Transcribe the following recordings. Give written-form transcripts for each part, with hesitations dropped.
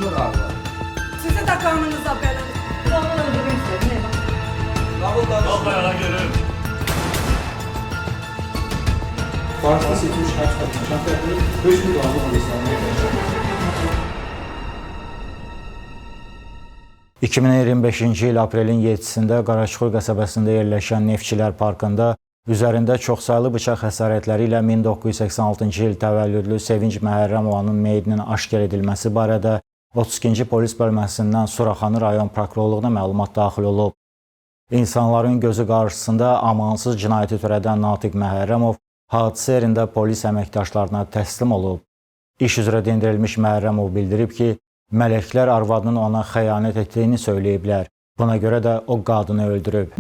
Konuşma galiba. Sizi de kanınıza benim. Babamı öldürmek istedim. Vallahi görürüm. Paris'te seçilmiş kaç kadın? Şampiyonları 5 bin dolarlık alışlarına yaklaşık. 2025-ci il aprelin 7-sində Qaraçuxur qəsəbəsində yerləşən Neftçilər Parkında üzərində çoxsaylı bıçaq xəsarətləri ilə 1986-cı il təvəllüdlü Sevinc Məhərrəmovanın meyidinin aşkar edilməsi barədə 32-ci polis bölməsindən Suraxanı rayon prokurorluğuna məlumat daxil olub. İnsanların gözü qarşısında amansız cinayəti törədən Natiq Məhərrəmov hadisə yerində polis əməkdaşlarına təslim olub. İş üzrə dindirilmiş Məhərrəmov bildirib ki, mələklər arvadının ona xəyanət etdiyini söyləyiblər. Buna görə də o qadını öldürüb.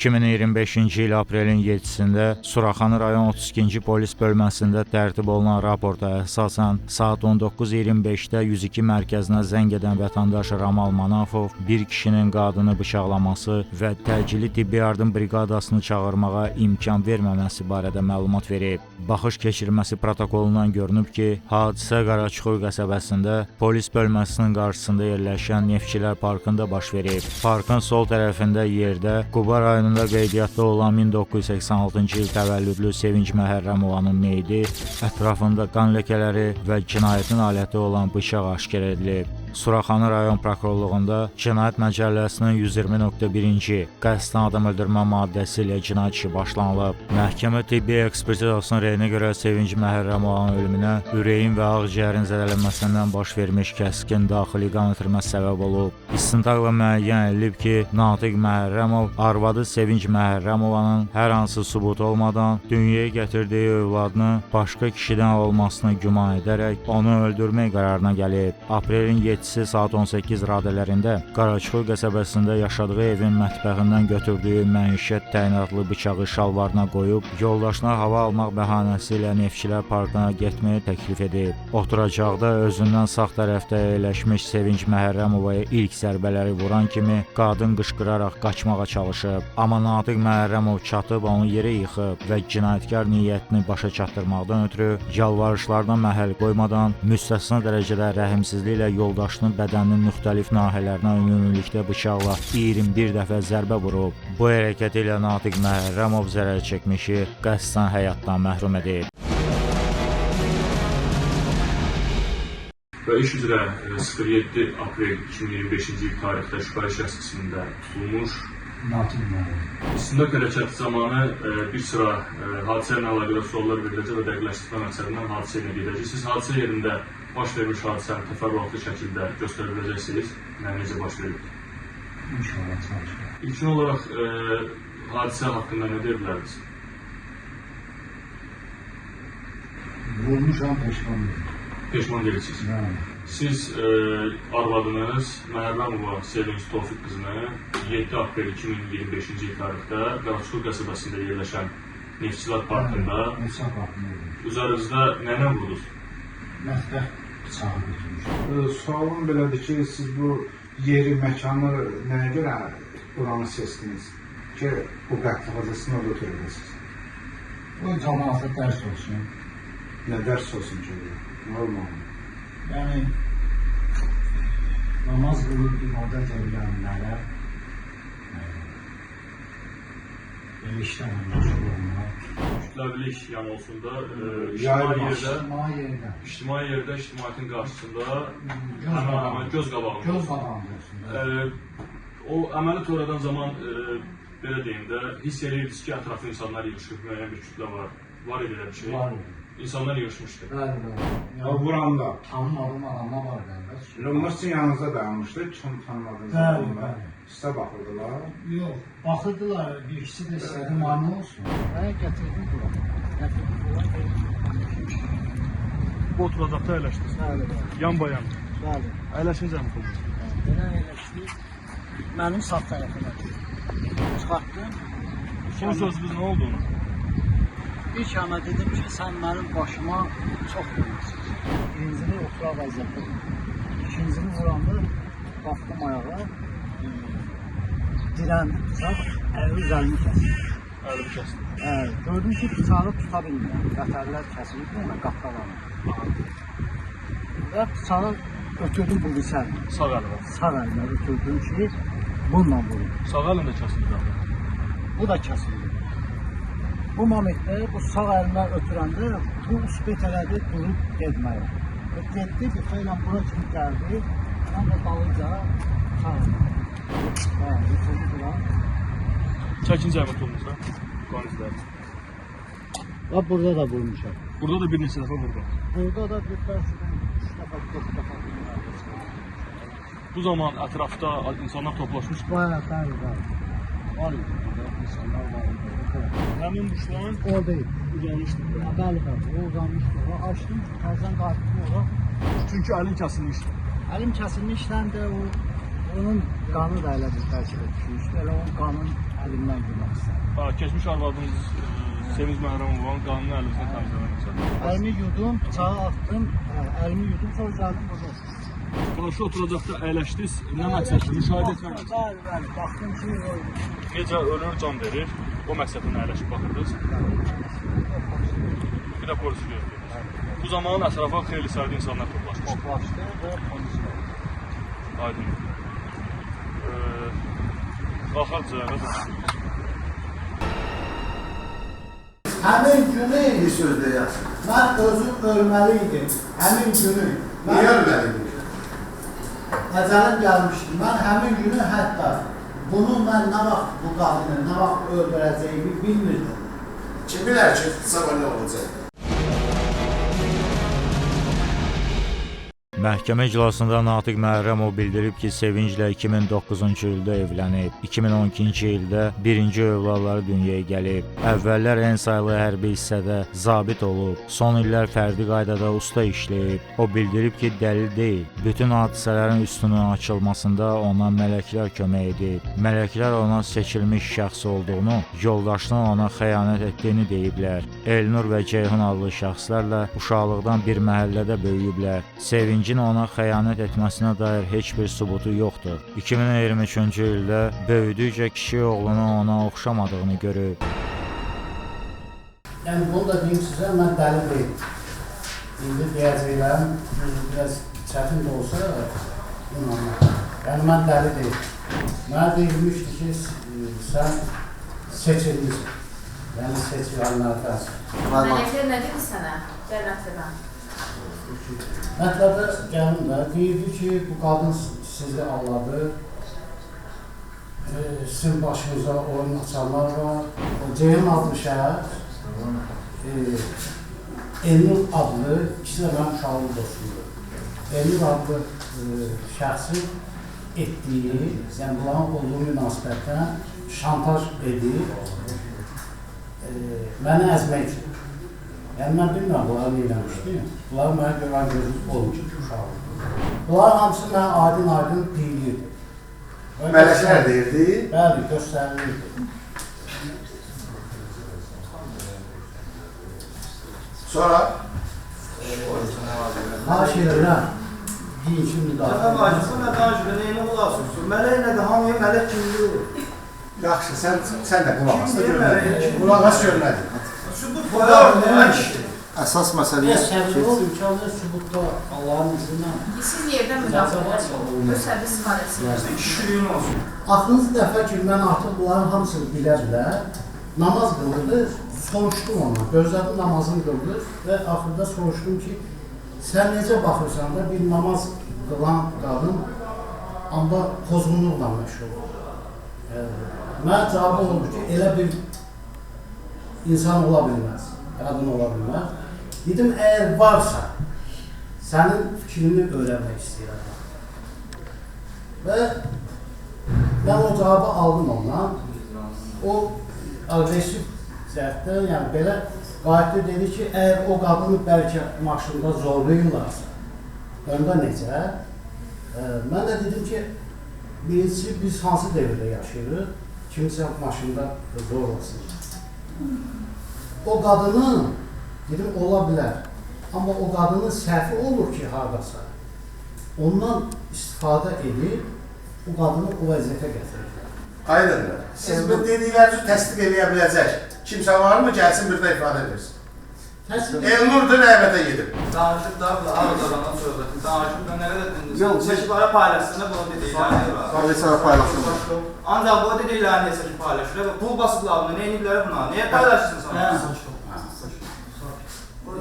2025-ci il aprelin 7-sində Suraxanı rayon 32-ci polis bölməsində tərtib olunan raporta əsasən saat 19:25-də 102 mərkəzinə zəng edən vətəndaş Ramal Manafov bir kişinin qadını bıçaqlaması və təcili tibbi yardım briqadasını çağırmağa imkan verməməsi barədə məlumat verib. Baxış keçirilməsi protokolundan görünüb ki, hadisə Qaraçuxur qəsəbəsində polis bölməsinin qarşısında yerləşən Neftçilər Parkında baş verib. Parkın sol tərəfində yerdə Quba rayonunda qeydiyyatda olan 1986-cı il təvəllüdlü Sevinc Məhərrəmovanın meyidi, ətrafında qan ləkələri və cinayətin aləti olan bıçaq aşkar edilib. Suraxanı rayon prokurorluğunda Cinayət Məcəlləsinin 120.1-ci qəsdən adam öldürmə maddəsi ilə cinayət işi başlanılıb. Məhkəmə tibbi ekspertizasının rəyinə görə Sevinc Məhərrəmovanın ölümünə ürəyin və ağciyərin zədələnməsindən baş vermiş kəskin daxili qan itirmə səbəb olub. İstintaqla müəyyən edilib ki, Natiq Məhərrəmov arvadı Sevinc Məhərrəmovanın hər hansı sübut olmadan dünyaya gətirdiyi övladını başqa kişidən olmasını güman edərək onu öldürmək qərarına gəlib. Aprelin 7-si saat 18 radələrində Qaraçuxur qəsəbəsində yaşadığı evin mətbəxindən götürdüyü məişət təyinatlı bıçağı şalvarına qoyub, yoldaşına hava almaq bəhanəsi ilə Neftçilər Parkına getməyi təklif edib. Oturacaqda özündən sağ tərəfdə yerləşmiş Sevinc Məhərrəmovaya ilk zərbələri vuran kimi qadın qışqıraraq qaçmağa çalışıb. Amma Natiq Məhərrəmov çatıb onu yerə yıxıb və cinayətkar niyyətini başa çatdırmaqdan ötürü yalvarışlarına məhəl qoymadan müstəsna dərəcədə rəhimsizliklə yoldaşının bədəninin müxtəlif nahiyələrinə ümumilikdə bıçaqla 21 dəfə zərbə vurub. Bu hərəkəti ilə Natiq Məhərrəmov zərər çəkmişi qəsdən həyatdan məhrum edib. Və iş üzrə 07 aprel 2025-ci il tarixdə şübhəli şəxs qismində tutulmuş İstintaq hərəkəti zamanı bir sıra hadisə ilə əlaqədar suallar veriləcək və dəqiqləşdirmə məqsədindən hadisə ilə gedəcək. Siz hadisə yerində baş vermiş hadisəni təfərrüatlı şəkildə göstərə biləcəksiniz. Necə baş verib? İnşallah çalışırıq. İlkin olaraq hadisə haqqında nə deyə bilərdiniz? Vurmuşam, peşman deyil. Peşman deyirsiniz. Siz arvadınız Məhərrəmova Sevinc Tofiq qızını 7 aprel 2025-ci il tarixdə Qaraçuxur qəsəbəsində yerləşən Neftçilər Parkında üzərinizdə nə vurdunuz? Mətbəx bıçağı götürmüş. Sualım belədir ki, siz bu yeri, məkanı nəyə görə buranı seçdiniz ki, bu qətl hadisəsini orada törədəsiniz? Bu cəmaata dərs olsun. Nə dərs olsun ki, normal. Yəni, namaz qılıb ibadət edilənlərə belə işlərlə məşğul olmaq. Kütləvilik yanılsında ictimai yerdə ictimaiyyətin qarşısında göz qabağında. O əməli törədən zaman belə deyim də, hiss edirdiniz ki, ətraflı insanlar yığışıb, müəyyən bir kütlə var. Var idi elə bir şey. Var idi. İnsanlar yığışmışdı. O vuranda. Tanımadığım adamlar var qardaş. Römrüsün yanınızda dayanmışdı, kim tanımadığınız adamlar. Sizə baxırdılar. Yox, baxırdılar, bir ikisi də istədi mani olsun. Gətirdim bura. Bu oturacaqda əyləşdiniz. Yan bayan. Bəli. Əyləşiniz əmr oldu. Belə əyləşdik. Mənim sağ tərəfimə çıxartdım. Son sözünüz nə oldu ona? İlk ana dedim ki, sən mənim başıma çox vurursun. Birincini otura vəziyyətdə. İkincini vuranda baxdım ayağa. Dirəndi bıçaq, üzərimi kəsdi. Əlimi kəsdim. Gördüm ki, bıçağı tuta bilmirəm. Qətərlər kəsilib, ona qapqalanır. Və bıçağı ötürdüm bu bıçaqla. Sağ əlimə. Sağ əlimə ötürdüm ki, bununla vurur. Sağ əlim də kəsildi. Bu da kəsildi. Bu momentdə, bu sağ əlimə ötürəndə, bu üsbət elədi, durub getməyə. Getdi, bir xeylə bura kimi gəldi, mən də dalınca sağ əlimə. Bitirdi bura. Çəkin cəmi tutulmuşsa. Qanizlər. Və burada da vurmuşam. Burada da bir neçə dəfə vurdu. Burada da bir 3 dəfə, 4 dəfə vurmuşam. Bu zaman ətrafda insanlar toplaşmış. Bayağı bəli. Var idi burada, insanlar var idi. Həmin buşlan Oradayım. uzanmışdı. Bəli, o uzanmışdı. O açdım, təzən qalxdım ora. Çünki əlin kəsilmişdi. Əlim kəsilmişdən də onun qanı da elə bir tərkibə düşmüşdü. Elə o qanın əlimdən girmək istədim. Keçmiş arvadınız Sevinç Məhrəmova qanını əlimizdən təmizləmək istədi. Əlimi yudum, bıçağı atdım, əlimi yudum, sonra gəldim burada. Qarşı oturacaqda əyləşdiniz, nə məqsədlə müşahidə etmək üçün? Bəli, baxdım ki, Necə ölür, can verir, o məqsədlə əyləşib baxırdınız. Bir də polisi gözləyirdiniz. Bu zaman ətrafa xeyli sayda insanlar toplaşmış. toplaşdı və polis var. Aydın. Qalxar cəhələ Həmin günü bir sözdə yazsın. Mən özüm ölməli idim. Həmin günü. Niyə ölməli idim? Əcəlim gəlmişdi. Mən həmin günü hətta bunu mən nə vaxt bu qadını, nə vaxt öldürəcəyimi bilmirdim. Kim bilər ki, sabah nə olacaq? Məhkəmə iclasında Natiq Məhrəmov bildirib ki, Sevinclə 2009-cu ildə evlənib, 2012-ci ildə birinci övladları dünyaya gəlib. Əvvəllər ən saylı hərbi hissədə zabit olub, son illər fərdi qaydada usta işləyib. O bildirib ki, dəlil deyil, bütün hadisələrin üstünün açılmasında ona mələklər kömək edib. Mələklər ona seçilmiş şəxs olduğunu, yoldaşının ona xəyanət etdiyini deyiblər. Elnur və Ceyhun adlı şəxslərlə uşaqlıqdan bir məhəllədə böyüyüblər. Sevincin ona xəyanət etməsinə dair heç bir sübutu yoxdur. 2023-cü ildə böyüdükcə kişi oğlunun ona oxşamadığını görüb. Yəni bunu da deyim sizə, mən dəli deyim. İndi deyəcəklərim biraz çətin də olsa, inanmaq. Yəni mən dəli deyim. Mənə deyilmişdi ki, sən seçilmişsin. Yəni seçilenlərdənsin. Mələklər nə dedi sənə? Cənnətlədən. Mətləbə gəlin də deyirdi ki, bu qadın sizi alladı, sizin başınıza oyun açanlar var. Ceyhun adlı şəhər, Elnur adlı, ikisi də mənim uşağım dostumdur. Elnur adlı şəxsi etdiyi, yəni bunların olduğu münasibətdən şantaj edib, məni əzmək üçün. Yəni mən bilmirəm, bunları neyləmişdim. Bunları mənə görən gözüm olmuş uşağım. Bunlar hamısı mənə aydın deyilirdi. Mələklər deyirdi. Bəli, göstərilirdi. Sonra? Xahiş edirəm, deyin ki, müdafiə. Nə danışır, neyinə qulaq olsun? Mələk nədir, hamıya mələk kimdir olur? Yaxşı, sən də qulaq as da görmədin. Qulaq as görmədin. Sübut var, Əsas məsələ Səbir ol, imkanlı sübutda Allahın izindən. Siz yerdən müdafiə edirsiniz. Göstərdi sifarəsiniz. kişiliyin olsun. Axırıncı dəfə ki, mən artıq bunların hamısını bilərlər, namaz qılırdı, soruşdum ona, gözlədim namazını qıldı və axırda soruşdum ki, sən necə baxırsan da bir namaz qılan qadın, amma pozğunluqla məşğul olur. Mənə cavabı oldu ki, elə bir insan ola bilməz, qadın ola bilməz. Dedim, əgər varsa, sənin fikrini öyrənmək istəyirəm. Və mən o cavabı aldım ondan. O agresiv cəhətdən, yəni belə qayıtdı dedi ki, əgər o qadını bəlkə maşında zorlayırlarsa, onda necə? Mən də dedim ki, birincisi biz hansı devirdə yaşayırıq, kimsə maşında zorlasın. O qadının, dedim, ola bilər, amma o qadının səhvi olur ki, haradasa, ondan istifadə edib, o qadını o vəziyyətə gətirirlər. Aydındır. Siz bu dediklərinizi təsdiq edə biləcək kimsə varmı? Gəlsin bir də ifadə versin. Elnur da rəhbətə gedib. Danışıb da bu ağızlarından söhbətin. Danışıb da nə qədər dindiniz? Yox, seçkilərə paylaşsın bunu dediklərini var. Komisara paylaşsın. Ancaq bu dediklərini nesə ki paylaşır. Pul basıblar bunu, nə ediblər buna? Niyə paylaşırsın sən?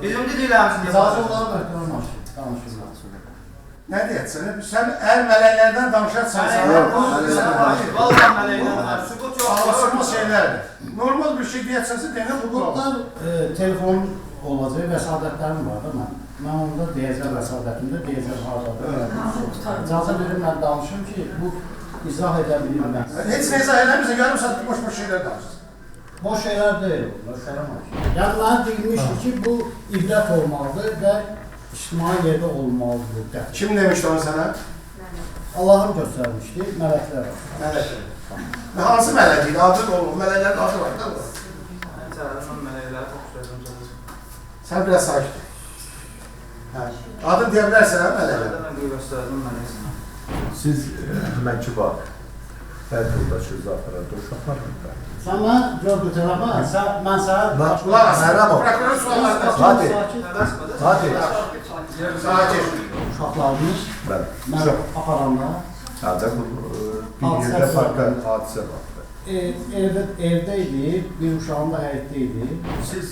Bizim dediklərimizi niyə İcazə paylaşırsın? olan möhtərəm danışırlar. Nə deyəcəksən? Sən əl mələklərdən danışarsan. Vallahi mələkdən sübut yox. Ağlasılmaz şeylərdir. Normal bir şey deyəcəksə deyən bu Bunlar telefon olacaq, vəsadətlərim var da mən. Mən onda deyəcəm vəsadətimdə, deyəcəm haradadır. İcazə verin mən danışım ki, bu izah edə bilirəm. Heç nə izah eləmirsə, yarım saat boş-boş şeylər danışırsın. Boş şeylər deyil, möhtərəm hakim. Yəni mənə deyilmişdi ki, bu ibrət olmalıdır və ictimai yerdə olmalıdır. Kim demişdi onu sənə? Allahım göstərmişdi, mələklər var. Mələklər. Hansı mələk idi? Adı da olur. Mələklərin adı var da. Mən çağırıram mələkləri toxuşduracağım. Sən biraz sakit ol. Adını deyə bilərsən mələklər? Mən göstərdim mələksinə. Siz əməkçi var. Hər yoldaşınız aparatda uşaqlar. Sən mən gördü tərəfə, mən sənə... Qulaq asın. Prokuror suallarına. Hadi. Sakit. Uşaqlarımız mən aparanda Bir yerdə farklı hadisə var. evdə idi, bir uşağım da həyətdə idi. Siz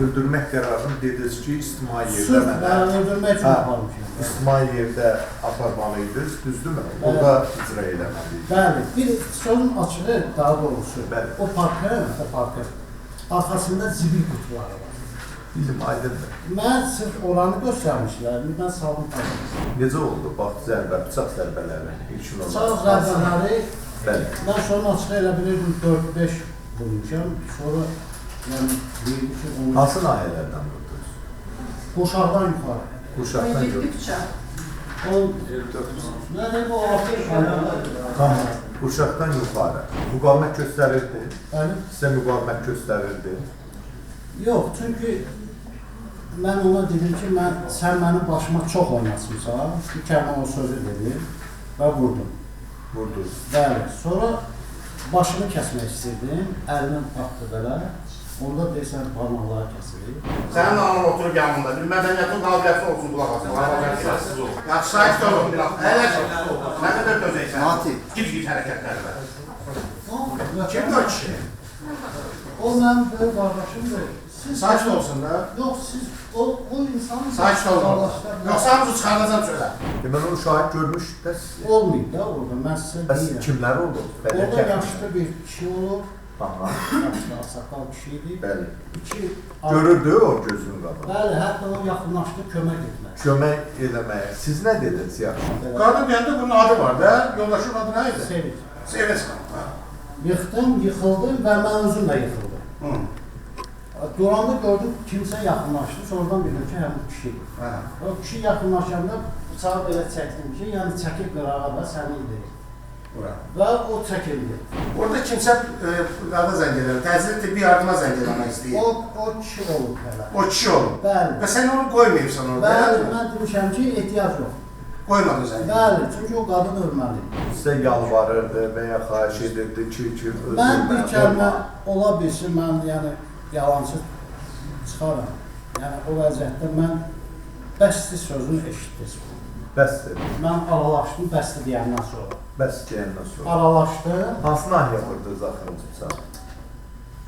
öldürmək qərarını dediniz ki, ictimai yerdə Sırf mən öldürmək üçün aparmışım. İctimai yerdə aparmalıydınız, düzdürmü? Orada icra eləməliydiniz. Bəli, bir sözün açığı daha doğrusu. Bəli. O parkın arxasında zibil qutuları var. Bizim aydındır. Mən sırf oranı göstərmişlər, mən saldım parkı. Necə oldu? Bax, bıçaq zərbələri. Bıçaq zərbələri, Bəli. mən sonra açığı elə bilirdim 4-5 vurmuşam. Sonra yəni deyildi ki, onu... Hansı nahiyələrdən vurdunuz? Quşaqdan yuxarı. Quşaqdan yox. O... Nədir bu artıq? Tamam. Quşaqdan yuxarı. Müqavimət göstərirdi. Bəli. Sizə müqavimət göstərirdi. Yox, çünki mən ona dedim ki, sən mənim başıma çox oynasınsan, bir kəlmə o sözü dedim və vurdum. Vurdunuz. Bəli, sonra başını kəsmək istəyirdim, əlindən atdı belə, onda deyirsən barmaqları kəsilir. Sənin anın oturub yanında, bir mədəniyyətin qabiliyyəti olsun qulaq asın. Yaxşı, sakit olun. Əyləşin. Nə qədər dözəksən? Gic-gic hərəkətlər var. Kimdir o kişi? O mənim böyük qardaşımdır. Sakit olsun da. Yox, siz o insanın... Sakit olun. Yoxsa hamısı çıxardacam çölə. Deməli, o şahid görmüşdü də sizi. Olmayıb da orada, mən sizə Bəs deyirəm. kimlər oldu? Orada yaşlı bir kişi olur, Aha. yaşlı, asakal kişi idi. Bəli. İki... Görürdü o gözünün qabağında. Bəli, hətta o yaxınlaşdı kömək etmək. Kömək eləməyə. Siz nə dediniz yaxşı? Qadın deyəndə bunun adı var da. Yoldaşın adı nə idi? Sevinç. Sevinç xanım. Yıxdım, yıxıldım və mən özüm də yıxıldım. Duranda gördüm, kimsə yaxınlaşdı, sonradan bildim ki, həmin kişidir. O kişi yaxınlaşanda bıçağı belə çəkdim ki, yəni çəkib qırağa da səni idi. Və o çəkildi. Orada kimsə qada zəng edir, təcili tibbi yardıma zəng eləmək istəyir. O kişi olub belə. O kişi olub. Bəli. Və sən onu qoymayıbsan orada. Bəli, mən demişəm ki, ehtiyac yox. Qoymadın zəng. Bəli, çünki o qadın ölməli. Sizə yalvarırdı və ya xahiş edirdi ki, özünü Mən bir kəlmə ola bilsin, mən yəni yalancı çıxaram. Yəni o vəziyyətdə mən bəsli sözünü eşitdim. Bəsdir. Mən aralaşdım bəsli deyəndən sonra. Bəs deyəndən sonra. Aralaşdım. Hansı nahiyə vurdunuz axırıncı bıçağı?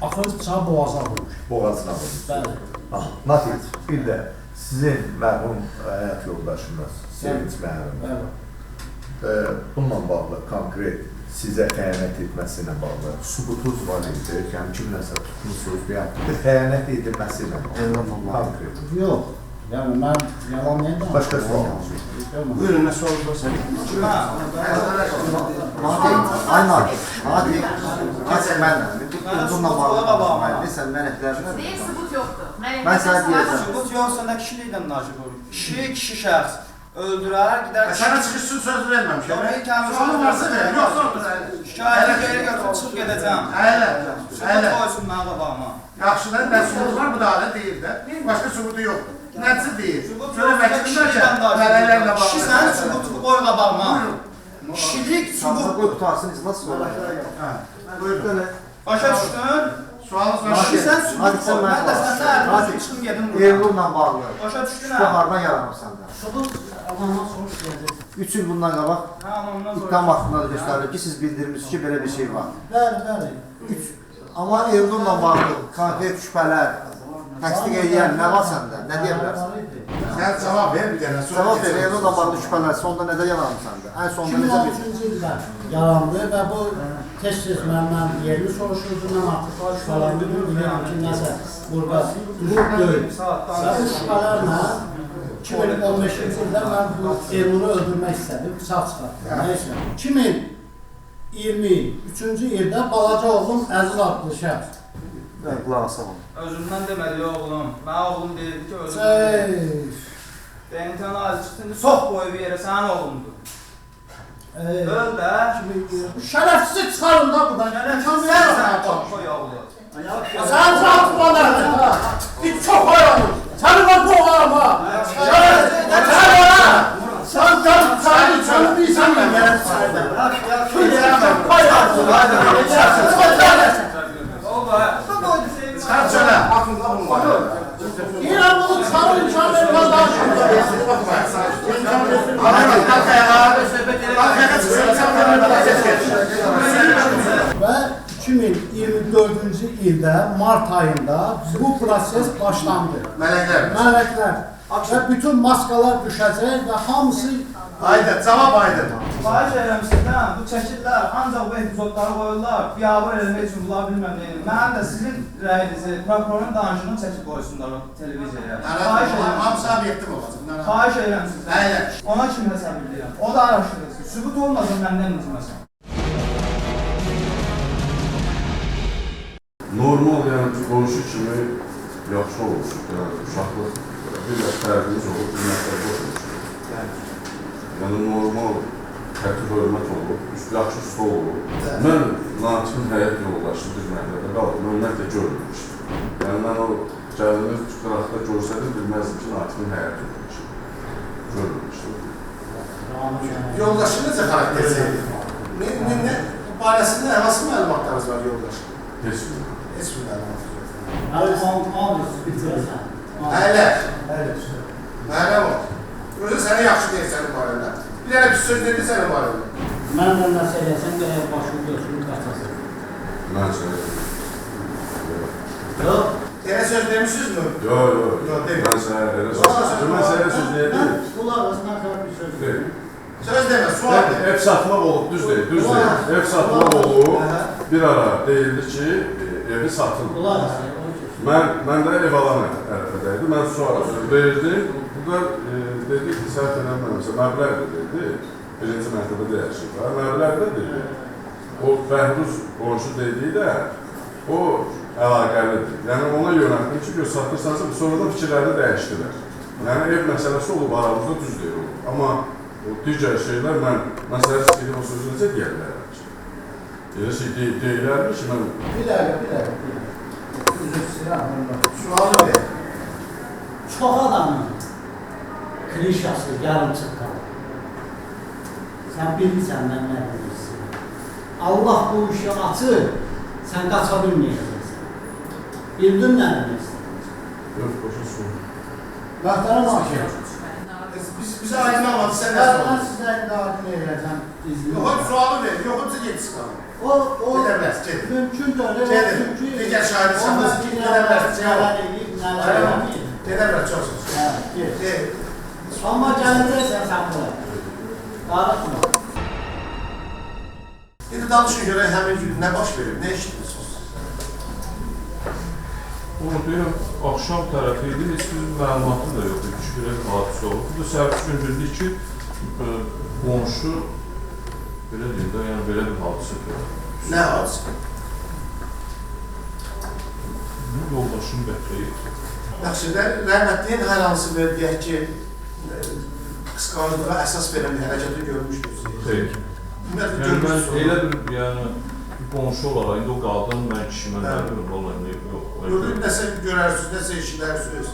Axırıncı bıçağı boğazına vurmuş. Boğazına vurdunuz. Bəli. Natiq, bir də sizin mərhum həyat yoldaşınız, Sevinç müəllim, bununla bağlı konkret sizə xəyanət etməsi ilə bağlı sübutunuz var idi, yəni kimləsə tutmuşsunuz, bir xəyanət edilməsi ilə bağlı konkret. Yox, yəni mən yalan neyəm? Başqa sual. Buyurun, nə sual var sən? Ay Natiq, keç mənlə, bununla bağlı sən mənəklərlə. Deyir, sübut yoxdur. Mən sənə deyəcəm. Sübut yoxsa nə kişilikdən naşib olur? Kişi şəxs öldürər, gedər... Sənə çıxışsın söz verməmişəm. Yox, bir kəlmə sualım varsa ver. Yox, şikayəti geri götürüb çıxıb gedəcəm. Sübut qoysun mənə qabağıma. Yaxşıdan, nə sübutu var, bu da alə deyir də. Başqa sübutu yoxdur. Nəticə deyir. Sübut yoxsa kişilikdən naşib olur. Kişi sənin sübutu qoy qabağıma. Kişilik sübut. Qutarsınız nasıl olur? Buyurun. Başa düşdün? Sualınız var. Sən sübut ol. Mən də sənə çıxım gedim buradan. Evlunla bağlı. Başa düşdün Bu hə? hardan yaranıb səndə? Subut adamdan soruş gələcək. 3 il bundan qabaq Hə, ondan sonra. ittiham haqqında da göstərilib ki, siz bildirmişsiniz ki, belə bir şey var. Bəli. Amma Evlunla bağlı konkret şübhələr, təsdiq edən nə var səndə? Nə deyə bilərsən? Sen cevap ver bir tane. Cavab ver, Evlunla bağlı şübhələr sonda nədə yaranıb səndə? Ən sonda necə bir 2013-cü ildə yarandı və bu tez-tez məndən yerini soruşurdu, mən artıq şübhələndim, bilirəm ki, nəsə burada durub deyil. Və bu şübhələrlə 2015-ci ildə mən bu Elnuru öldürmək istədim, bıçaq çıxartdım. Neyse. 2023-cü ildə balaca oğlum Əziz adlı şəxs. qulaq asalım. Özümdən deməli oğlum. Mənə oğlum deyirdi ki, özüm. DNT analizi çıxdı, sox boyu bir yerə sənin oğlumdur. Öl də. Şərəfsizi çıxarın da buradan. Sən çox boy oğlu. Sən rahat bulanırdın ha. Bir çox ayağın. Səni var bu ağama. Sen bilirsən mən gələm sənə. Çıkar söyle. Aklında bunun var. İran bunu çıxarın, çıxarın, qardaşım. Və 2024-cü ildə mart ayında bu proses başlandı. Mələklər. Və bütün maskalar düşəcək və hamısı Aydın, cevap aydın. Xahiş edirəm sizdən, bu çəkirlər ancaq bu epizodları qoyurlar, biabır eləmək üçün bula bilməm deyil. Mən də sizin rəyinizi, prokurorun danışını çəkib qoysunlar o televiziyaya. Xahiş edirəm. Hamısı obyektiv olacaq. Xahiş edirəm sizdən. Əylə. Ona kimi hesab edirəm. O da araşdırırsın. Sübut olmasa məndən inciməsən. Normal yəni qonşu kimi yaxşı olmuşuq. Yəni uşaqlıq bir fərdimiz olub, bir məktəbdə oxumuşuq. Yəni normal tərtib hörmət olub, yaxşı stol olub. Mən Natiqin həyat yoldaşı bir məktəbdə qalıb, ümumiyyətlə görmüşdüm. Yəni mən o gəlini qıraqda görsədim, bilməzdim ki, Natiqin həyat yoldaşı. Görmüşdüm. Yoldaşı necə xarakterizə edir? Barəsində hansı məlumatlarınız var yoldaşı? Heç bir. Heç bir məlumat yox. bitirəsən. Əylə. Mənə bax. Özü səni yaxşı deyir sənin barəndə. Bir dənə pis söz dedi sənin barəndə. Mənlə nəsə eləsən, qədər başını götürür, qaçasın. Mən sənə Yox. Yenə söz demişsiniz mi? Yox, mən sənə elə söz dedim. Mən sənə söz dedim. Qulaq arasından sonra bir söz dedim. Söz demə, sual de. Ev satmaq olub, düz deyil. Ev satmaq olub, bir ara deyildi ki, evi satılır. Qulaq arasından. Mən də ev alan ərəfədəydim. Mən sonra verdim. Burada dedi ki, səhv eləməmişsə, məbləğ də dedi. Birinci mərtəbədə yaşayıb. Məbləğ də dedi. O Bəhruz qonşu dediyi də o əlaqəlidir. Yəni ona yönəltdim ki, gör satırsansa, sonradan fikirlərini dəyişdilər. Yəni ev məsələsi olub, aramızda düz deyil olub. Amma o digər şeylər, mən səhər istəyirəm o sözü necə deyə bilərəm ki? Elə şey deyilərmi ki, mən... Bir dəqiqə. Sualı ver. Çox adamın klişası yarım çıxqalı. Sən bilirsən mən nə bilirsin. Allah bu işi açır, sən qaça bilməyəcəksən. Bildin nə demək istəyirsən? Yox, başa sonra. Vaxtlarım hakim. Bizə aydın olmadı, sən nə Mən sorun? sizə daxil edəcəm iznini. Yox, sualı ver. Yoxsa get çıxalım. O Gedəməz, get. mümkün deyil. Gedir. Digər şahidi çıxmaz. Gedəməz, cevap. Gedəməz, çox söz. Get. Amma gələcəksən sən bura. Darıxma. İndi danışın görək həmin gün nə baş verir, nə işləyirsiniz? Onu deyirəm, axşam tərəfi idi, heç bir məlumatım da yox idi, şükürə hadisə olub. Bu da səhərsi gün bildik ki, qonşu, belə deyim də, yəni belə bir hadisə görür. Nə hadisə? Yoldaşım bəkləyir. Yaxşı, rəhmətliyin hər hansı bir, deyək ki, qısqanlığa əsas verən bir hərəkəti görmüşdünüz. Xeyr. Yəni mən elə bir, yəni, qonşu olaraq, indi o qadın, mən kişi, mən bilmirəm, vallahi yox. Görün, nəsə görərsiniz, nəsə işlərsiniz,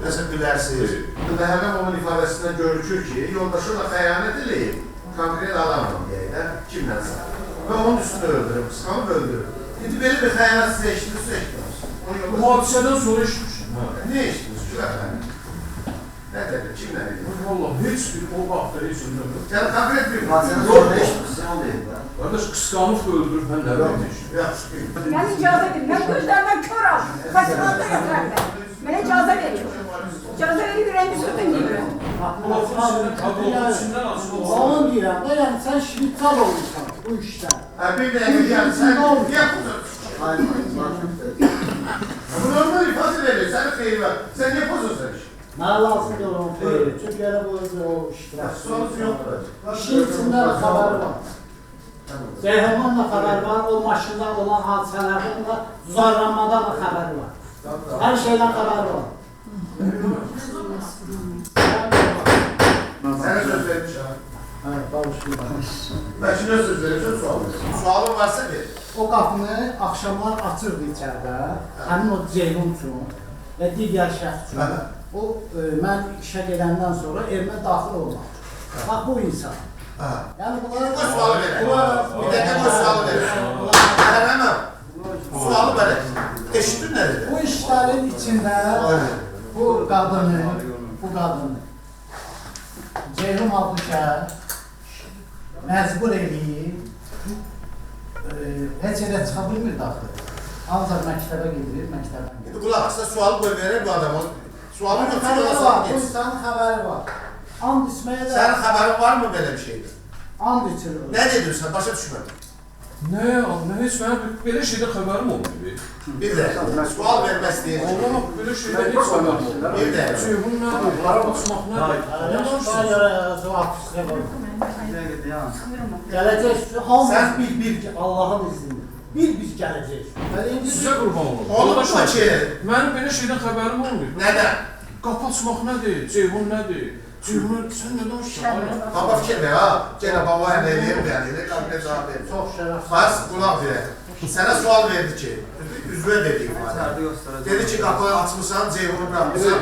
nəsə bilərsiniz. Və həmən onun ifadəsində görükür ki, yoldaşı da xəyanət eləyib, konkret adamım deyək də, kimlənsə. Və onun üstünü öldürüb, qısqanıb öldürüb. İndi belə bir xəyanət sizə eşitdiniz. Bu hadisədən sonra eşitmişim. Ne eşitdiniz? Şu əfəndim. Nə dedi? Kimlə dedi? Vallahi heç bir o vaxtda heç bilmirəm. Yəni konkret bir Qardaş qısqanıb öldürüb, mən də bilmişim. yaxşı deyil. Ben icazə verin. Ben gözlerden körüm. Kaçırmada yatarım ben. Bana icazə verin. İcazə verin bir rengi sürtün gibi. Onun deyirəm də, yəni sən şvitsal olmuşsan bu işdə. Bir dəqiqə yəni sən niyə bu normal ifadə verir, sənin xeyri var. Sən niyə pozursan iş? Mənə lazımdır onun xeyri. Çünki elə bu o iştirak. Sonucu yoxdur. İşin içində də xəbəri var. Ceyhandan da xəbəri var, o maşında olan hadisələrdən də, zarlanmadan da xəbəri var. Hər şeydən xəbəri var. Sənə söz vermişəm. Hə, danışmayın. Mən şimdi söz vermişəm, sual verirəm. Sualın varsa ver. O qapını axşamlar açırdı içəridə, həmin o Ceyhun üçün və digər şəxs üçün. O, mən işə gedəndən sonra evimə daxil olmaq. Bax, bu insan. Yəni, bunlar... Bu sualı verir. Bir dəqiqə bu sualı verir. Ərəməm. Sualı verir. Eşitdin nə dedi? Bu işlərin içində bu qadını, Ceyhun adlı şəhər məcbur eləyib, heç yerə çıxa bilmir daxil. Ancaq məktəbə gedir, məktəbə gedir. İndi qulaq asla sualı qoy verir bu adamın. Sualı Xəbəri götürür, var, asla bu geçsin. insanın xəbəri var. And içməyə də... Sənin xəbərin var mı belə bir şeydir? And içilir. Nə dedirsən? Başa düşmədim. Nə, heç mənim belə şeydə xəbərim olmuyor. Bir də, sual vermək istəyir. Allah, belə şeydə heç xəbərim olmuyor. Bir də. Ceyhun nədir? Qaçmaq nədir? Gələcək, hamımız bir ki, Allahın iznində. Bir biz gələcək. Sizə qurban olun. Olur mu ki? Mənim belə şeydən xəbərim olmuyor. Nədən? Qapı açmaq nədir? Ceyhun nədir? Ceyhun, sən nə danışsan? Baba fikir ver ha. Gene baba əmr eləyir mi yəni? Qəblə cavab verir. Çox şərəf. Bas, qulaq ver. Sənə sual verdi ki, üzvə dedi ifadə. Dedi ki, qapıyı açmışsan, Ceyhunu bırakmışsan.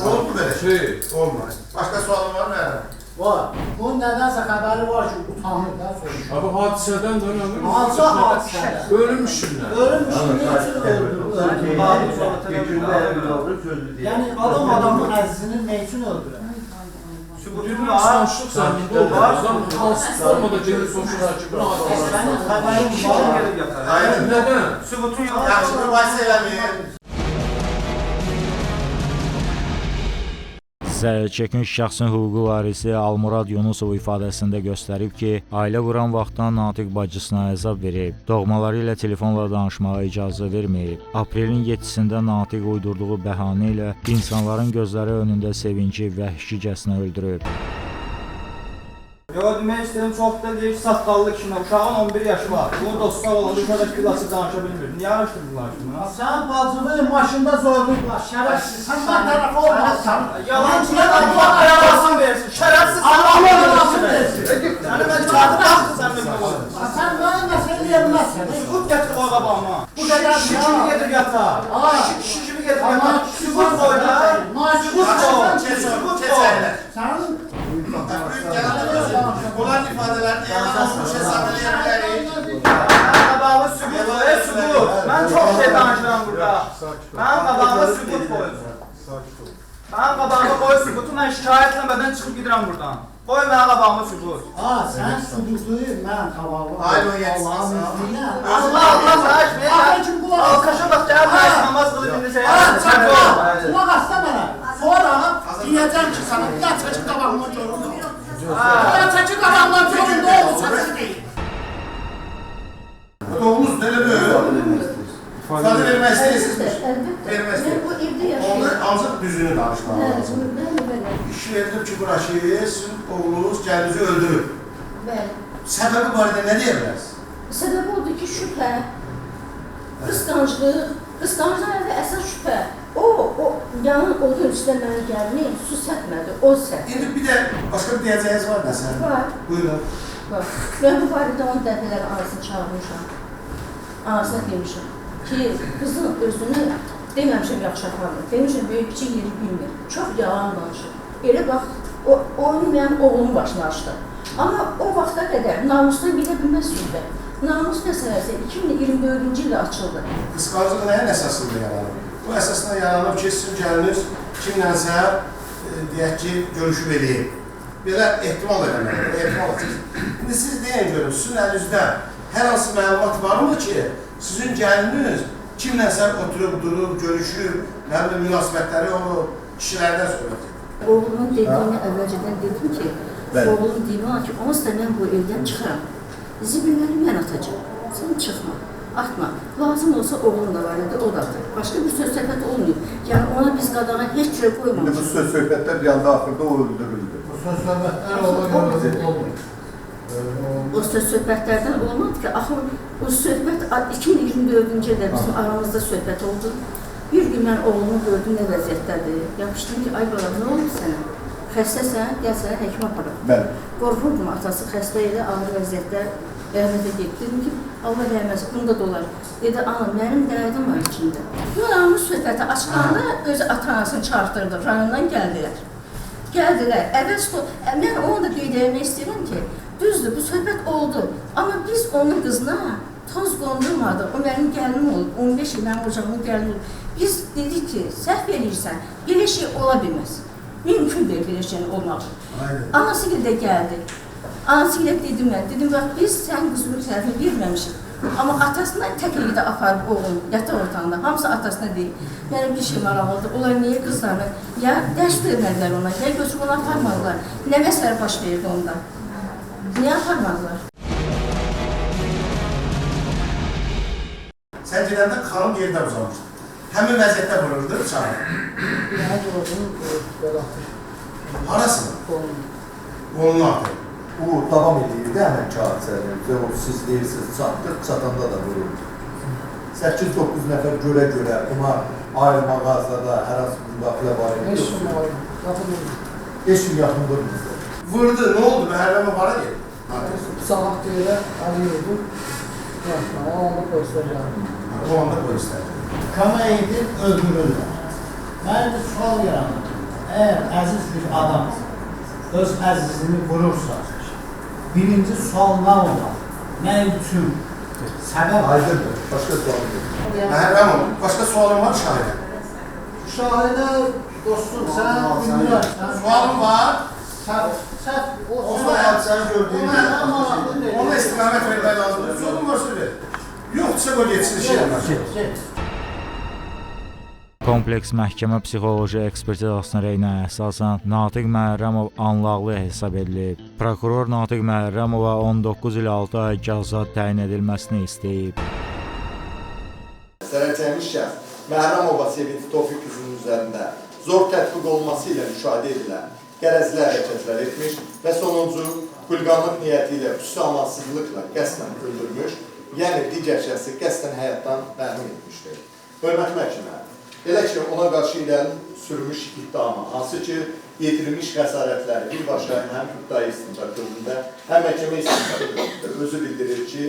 Olur mu belə şey? Olmaz. Başqa sualın var mı yəni? Var. Bunun nədənsə xəbəri var ki, utanır da soruşur. Abi hadisədən dönəmir. Hansı hadisədən? Ölüm işindən. Ölüm işini üçün öldürür. Yəni adamın əzizini nə üçün öldürür? Sübutun sanışlıq zəmində olmazdan hansı formada gelir soruşurlar ki, buna Sənin xəbərin var. Hayır. Nədən? Sübutun yox. Yaxşı, mübahisə eləməyir. Zərərçəkmiş şəxsin hüquqi varisi Almurad Yunusov ifadəsində göstərib ki, ailə quran vaxtdan Natiq bacısına əzab verib, doğmaları ilə telefonla danışmağa icazə verməyib. Aprelin 7-sində Natiq uydurduğu bəhanə ilə insanların gözləri önündə sevinci vəhşicəsinə öldürüb. Yo, demək istəyirəm, çox da deyir ki, saqqallı kişinin, uşağın 11 yaşı var. Bunu dostlar olanda uşaq bir açıq danışa bilmir. Niyə araşdırırlar ki bunu? Sən bacını maşında zorluyublar, şərəfsiz. Sən var tərəfə olmazsan. Yalancıya da Allah ayalasın versin. Şərəfsiz Allah ayalasın versin. Səni mən çağırdım, baxdı sən mənimlə olur. Sən mənə məsələ deyəbilməzsən. Sübut gətir o qabağıma. Bu qədər kişi kimi gedir yatar. Kişi kimi gedir yatar. Sübut koy da. Sübut koy. Sübut koy. Sənin Olan ifadələrini yalan olmuş hesab eləyə bilərik. Mənim qabağıma sübut koy, sübut. Mən çox şey danışıram burada. Mənim qabağıma sübut koy. Mənim qabağıma qoy sübutu, mən şikayətlənmədən çıxıb gedirəm buradan. Qoy mənim qabağıma sübut. sən sübutu mən qabağıma. Aynen yetsin. Allah'ın izniyle. Allah saç, alkaşa bak gel ben namaz kılıp indi şey. Kulak asla bana. Sonra diyeceğim ki sana bir daha çocuk kabağıma görün. Bir çocuk kabağıma görün ne oldu çocuk değil. Doğumuz deli böyle. İfade vermək istəyirsiniz. Vermək istəyir. Bu evdə yaşayır. Onu ancaq düzünü danışmaq lazım. İş verilib ki, bura sizin oğlunuz gəlinizi öldürüb. Bəli. Səbəbi barədə nə deyə bilərsiniz? Səbəbi oldu ki, şübhə, qısqanclıq, qısqanclıq və əsas şübhə. O yanın odun üstə mənə gəlini su sətmədi, o sətmədi. İndi bir də başqa bir deyəcəyiniz var nəsə? Var. Buyurun. Var. Mən bu barədə onun dəfələr anasını çağırmışam. Anasına demişim ki, qızın özünü deməmişim yaxşı aparmır. Demişim, böyük kiçik yeri bilmir. Çox yalan danışır. Elə bax, oyunu mənim oğlumun başına açdı. Amma o vaxta qədər namusdan bilə bilməz söhbət. Namus məsələsi 2024-cü ildə açıldı. Qısqanclıq nəyin əsasında yaranıb? Bu əsasında yaranıb ki, sizin gəliniz kimlənsə, deyək ki, görüşüb eləyib. Belə ehtimal eləməlidir, ehtimal etsin. İndi siz deyin görün, sizin əlinizdə hər hansı məlumat varmı ki, sizin gəliniz kimlənsə oturub, durub, görüşüb, münasibətləri olub, kişilərdən söhbət edir. Oğlumun dediyini əvvəlcədən dedim ki, oğlum deyim ki, onsuz da mən bu evdən çıxıram. Zibilləri mən atacağım. Sən çıxma, atma. Lazım olsa oğlum da var idi, o da atır. Başqa bir söz söhbət olmuyor. Yəni ona biz qadağa heç cürə qoymamışıq. Bu söz söhbətlər bir anda axırda o öldürüldü. Bu söz söhbətlər olmuyor. O söz söhbətlərdən olmadı ki, axı o söhbət 2024-cü ildə bizim aramızda söhbət oldu. Bir gün mən oğlumu gördüm, nə vəziyyətdədir. Yapışdım ki, ay bala, nə oldu sənə? Xəstəsən, gəl sənə həkim aparaq. Bəli. Qorxurdum, atası xəstə ilə, ağır vəziyyətdə rəhmətə getdi. Dedim ki, Allah rəhməsi, bunda da olar. Dedi, ana, mənim dərdim var içində. Namus söhbəti açılanda özü ata-anasını çağırtırdı, rayondan gəldilər. Gəldilər, mən onu da qeydələmək istəyirəm ki, düzdür, bu söhbət oldu. Amma biz onun qızına toz qondurmadıq, o mənim gəlinim olub, 15 il mənim ocağımın gəlini olub. Biz dedik ki, səhv eləyirsən, belə şey ola bilməz. Mümkün deyil belə şeyin olmağı. Anası ilə də gəldi. Anası ilə dedim mən, dedim bax biz sən qızının tərəfini verməmişik. Amma atasına təklikdə aparıb oğlum yataq otağında, hamısı atasına deyil. Mənim bir şey maraqlıdır, onlar niyə qızlarına, ya dərs vermədilər ona, ya götürüb ona aparmadılar. Nə məsələ baş verirdi onda? Niyə aparmadılar? Sən gedəndə xanım yerdə uzanmışdı. Həmin vəziyyətdə vururdu bıçağı. Nə gördüm, belə atır. Harasını? Qolunu atır. O davam edirdi həmən hadisələrdə. O siz deyirsiniz, çatanda da vururdu. 8-9 nəfər görə buna ayrı mağazada hər hansı müdaxilə var idi. 5 gün var, yaxın 5 gün yaxın durmuşdu. Vurdu, nə oldu? Məhərrəmə para geldi. Sağaq deyirə, alıyordum. O anda polislər gəldi. O anda polislər. Kama edib öldürürlər. Mənim bir sual yaranır. Əgər əziz bir adam öz əzizini vurursa, birinci sual nə olmalı? Nə üçün? Səbəb Aydındır, başqa sual yox. Məhərrəm oldu. Başqa sualın var şahidə? Şahidə dostum, sən bilmirsən. Sualın var. Səhv, o sual sən gördüyün. Ona istiqamət vermək lazımdır. Sualın var söyle. Yoxsa o geçsin işe yanar. Kompleks məhkəmə psixoloji ekspertizasına rəyinə əsasən Natiq Məhərrəmov anlaqlı hesab edilib. Prokuror Natiq Məhərrəmova 19 il 6 ay cəza təyin edilməsini istəyib. Zərərçəkmiş şəxs Məhərrəmova Sevinç Tofiq qızının üzərində zor tətbiq olması ilə müşahidə edilən qərəzli hərəkətlər etmiş və sonuncu xulqanlıq niyyəti ilə xüsusi amansızlıqla qəsdən öldürmüş, yəni digər şəxsi qəsdən həyatdan məhrum etmişdir. Hörmətli məhkəmə, elə ki, ona qarşı irəli sürmüş iddiamı, hansı ki, yetirilmiş xəsarətləri birbaşa həm müddəi istintaq qılığında, həm məhkəmə istintaq qılığında özü bildirir ki,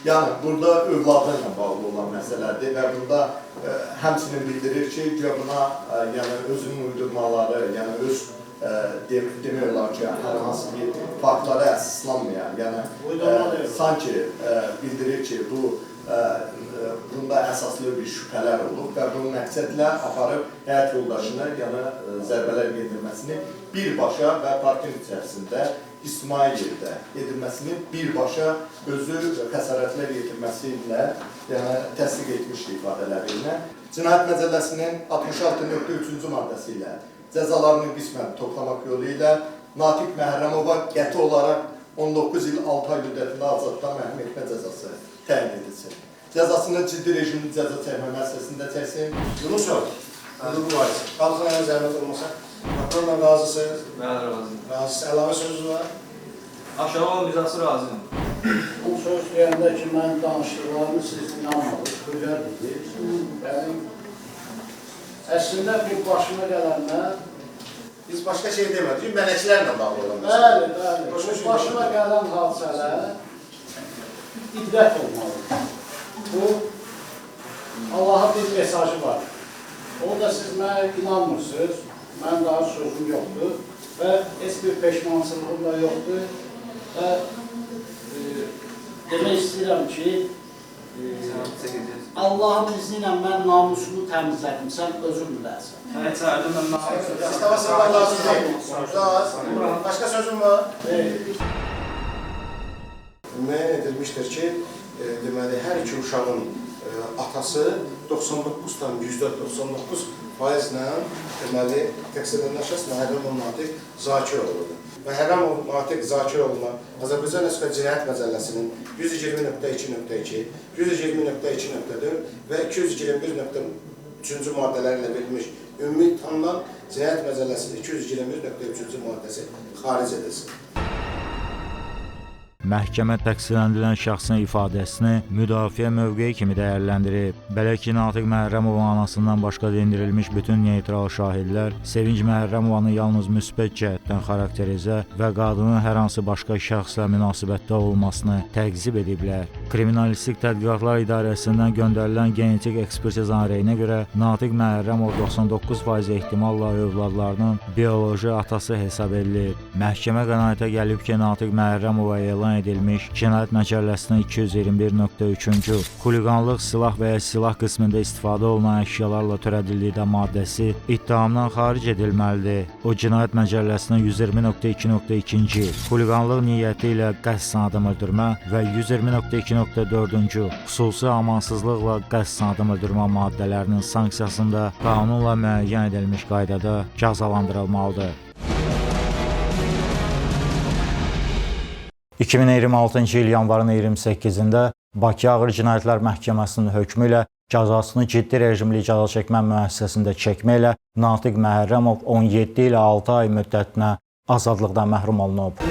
yəni burada övladı ilə bağlı olan məsələdir və bunda həmçinin bildirir ki, buna özünün uydurmaları, yəni öz demək olar ki, hər hansı bir faktlara əsaslanmayan, yəni sanki bildirir ki, bunda əsaslı bir şübhələr olub və bu məqsədlə aparıb həyat yoldaşına zərbələr yedirməsini birbaşa və parkin içərisində ictimai yerdə edilməsini birbaşa özü xəsarətlər yetirməsi ilə təsdiq etmişdi ifadələrinə. Cinayət Məcəlləsinin 66.3-cü maddəsi ilə cəzalarını qismən toplamaq yolu ilə Natiq Məhərrəmova qəti olaraq 19 il 6 ay müddətində azadlıqdan məhrum etmə cəzası təyin edilsin. Cəzasını ciddi rejimli cəza çəkmə müəssisəsində çəksin. Yunus yox. Bu var. Qalxana zəhmət olmasa. Prokurorla razısınız? Mən razıyım. Razısınız. Əlavə sözünüz var? Aşağı olan bizası razıyım. Bu söz deyəndə ki, mənim danışdıqlarımı siz inanmadınız, xülqər dedik. Əslində bir başıma gələnlər, biz başqa şey demədik, mələklərlə bağlı olan məsələ. Bəli, bu başıma gələn hadisələr ibrət olmalıdır. Bu, Allaha bir mesajı var. O da siz mənə inanmırsınız, mən daha sözüm yoxdur və heç bir peşmançılığım da yoxdur. Və demək istəyirəm ki, Allahın izni ilə mən namusumu təmizlədim, sən özün bilərsən. Səni çağırdım, mən namusumu. İstavasından lazım. Başqa sözün var? Müəyyən edilmişdir ki, deməli, hər iki uşağın atası 99,99%-lə deməli, təqsir edilən şəxs Məhərrəmov Natiq Zakiroğludur. Məhərrəmov Natiq Zakiroğluna Azərbaycan Respublikası Cinayət Məcəlləsinin 120.2.2, 120.2.4 və 221.3-cü maddələri ilə verilmiş ümumi tanınan Cinayət Məcəlləsinin 221.3-cü maddəsi xaric edilsin. Məhkəmə təqsirləndirilən şəxsin ifadəsini müdafiə mövqeyi kimi dəyərləndirib. Belə ki, Natiq Məhərrəmovun anasından başqa dindirilmiş bütün neytral şahidlər Sevinc Məhərrəmovanı yalnız müsbət cəhətdən xarakterizə və qadının hər hansı başqa şəxslə münasibətdə olmasını təqzib ediblər. Kriminalistik Tədqiqatlar İdarəsindən göndərilən genetik ekspertizanın rəyinə görə Natiq Məhərrəmov 99% ehtimalla övladlarının bioloji atası hesab edilir. Məhkəmə qənaətə gəlib ki, Natiq Məhərrəmova elan edilmiş Cinayət Məcəlləsinin 221.3-cü xuliqanlıq silah və ya silah qismində istifadə olunan əşyalarla törədildikdə maddəsi ittihamdan xaric edilməlidir. O, Cinayət Məcəlləsinin 120.2.2-ci xuliqanlıq niyyəti ilə qəsdən adam öldürmə və 120.2.4-cü xüsusi amansızlıqla qəsdən adam öldürmə maddələrinin sanksiyasında qanunla müəyyən edilmiş qaydada cəzalandırılmalıdır. 2026-cı il yanvarın 28-də Bakı Ağır Cinayətlər Məhkəməsinin hökmü ilə cəzasını ciddi rejimli cəza çəkmə müəssisəsində çəkməklə Natiq Məhərrəmov 17 ilə 6 ay müddətinə azadlıqdan məhrum olunub.